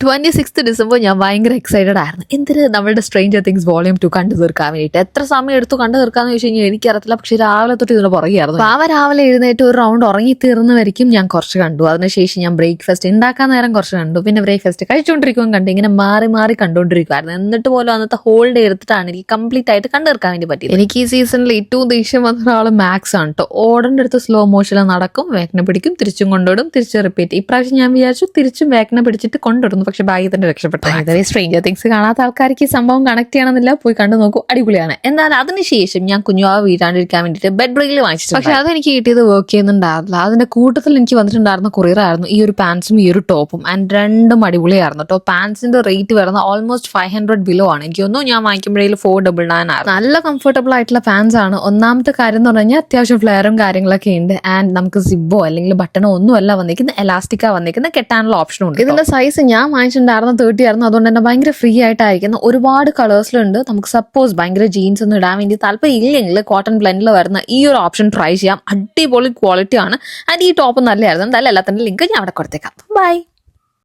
26 December ഞാൻ ഭയങ്കര excited ആയിരുന്നു. എന്തിന് നമ്മുടെ സ്ട്രേഞ്ചർ തിങ്സ് വോളിയം 2 കണ്ടു തീർക്കാൻ വേണ്ടിയിട്ട്. എത്ര സമയം എടുത്തു കണ്ടു തീർക്കാന്ന് ചോദിച്ചു കഴിഞ്ഞാൽ എനിക്കറിയത്തില്ല. പക്ഷെ രാവിലെ തൊട്ട് ഇതിന് പുറകെയായിരുന്നു. രാവിലെ എഴുന്നേറ്റ് ഒരു റൗണ്ട് ഉറങ്ങി തീർന്നവരിക്കും ഞാൻ കുറച്ച് കണ്ടു. അതിനുശേഷം ഞാൻ ബ്രേക്ക്ഫാസ്റ്റ് ഉണ്ടാക്കാൻ നേരം കുറച്ച് കണ്ടു. പിന്നെ ബ്രേക്ക്ഫാസ്റ്റ് കഴിച്ചുകൊണ്ടിരിക്കുകയും കണ്ടു. ഇങ്ങനെ മാറി മാറി കണ്ടുകൊണ്ടിരിക്കുവായിരുന്നു. എന്നിട്ട് പോലും അന്നത്തെ ഹോൾ ഡേ എടുത്തിട്ടാണ് എനിക്ക് കംപ്ലീറ്റ് ആയിട്ട് കണ്ടു തീർക്കാൻ വേണ്ടി പറ്റിയത്. എനിക്ക് ഈ സീസണിൽ ഏറ്റവും ദേഷ്യം വന്ന ഒരാൾ മാക്സ് ആണ് കേട്ടോ. ഓടേണ്ട അടുത്ത് സ്ലോ മോഷനിൽ നടക്കും, വേഗനെ പിടിക്കും, തിരിച്ചും കൊണ്ടിടും, തിരിച്ച് റിപ്പീറ്റ്. ഇപ്രാവശ്യം ഞാൻ വിചാരിച്ചു തിരിച്ചും വേഗനെ പിടിച്ചിട്ട് കൊണ്ടിടുന്നു. പക്ഷെ ബാഗ് തന്നെ രക്ഷപ്പെട്ടു. ഇതേ സ്ട്രേഞ്ചർ തിങ്സ് കാണാത്ത ആൾക്കാർക്ക് ഈ സംഭവം കണക്ട് ചെയ്യണമെന്നില്ല, പോയി കണ്ടു നോക്കൂ, അടിപൊളിയാണ്. എന്നാൽ അതിനുശേഷം ഞാൻ കുഞ്ഞുവാവ വീഴാണ്ടിരിക്കാൻ വേണ്ടിയിട്ട് ബെഡ് ബ്രേക്കിൽ വാങ്ങിച്ചു. പക്ഷെ അതെനിക്ക് കിട്ടിയത് വർക്ക് ചെയ്യുന്നുണ്ടായിരുന്നില്ല. അതിന്റെ കൂട്ടത്തിൽ എനിക്ക് വന്നിട്ടുണ്ടായിരുന്ന കൊറിയർ ആയിരുന്നു ഈ ഒരു പാൻസും ഈ ഒരു ടോപ്പും. ആൻഡ് രണ്ടും അടിപൊളിയായിരുന്നു കേട്ടോ. പാൻസിന്റെ റേറ്റ് വരുന്നത് ഓൾമോസ്റ്റ് 500 ബിലോ ആണ്. എനിക്കൊന്നും ഞാൻ വാങ്ങിക്കുമ്പോഴേ 499 ആയിരുന്നു. നല്ല കംഫർട്ടബിൾ ആയിട്ടുള്ള പാൻസ് ആണ്. ഒന്നാമത്തെ കാര്യം എന്ന് പറഞ്ഞാൽ അത്യാവശ്യം ഫ്ലെയറും കാര്യങ്ങളൊക്കെ ഉണ്ട്. ആൻഡ് നമുക്ക് സിബോ അല്ലെങ്കിൽ ബട്ടണോ ഒന്നും അല്ല വന്നിരിക്കുന്നത്, എലാസ്റ്റിക്കാ വന്നിരിക്കുന്നത്, കെട്ടാനുള്ള ഓപ്ഷനും ഉണ്ട്. ഇതിന്റെ സൈസ് ഞാൻ വാങ്ങിച്ചിട്ടുണ്ടായിരുന്ന 30 ആയിരുന്നു. അതുകൊണ്ട് തന്നെ ഭയങ്കര ഫ്രീ ആയിട്ടായിരിക്കുന്നു. ഒരുപാട് കളേഴ്സിലുണ്ട്. നമുക്ക് സപ്പോസ് ഭയങ്കര ജീൻസ് ഒന്നും ഇടാൻ വേണ്ടി താല്പര്യം ഇല്ലെങ്കിൽ കോട്ടൺ ബ്ലെൻഡിൽ വരുന്ന ഈ ഒരു ഓപ്ഷൻ ട്രൈ ചെയ്യാം. അടിപൊളി ക്വാളിറ്റി ആണ്. ആൻഡ് ഈ ടോപ്പ് നല്ലതായിരുന്നു. എന്തായാലും എല്ലാത്തിൻ്റെ ലിങ്ക് ഞാൻ അവിടെ കൊടുത്തേക്കാം. ബൈ.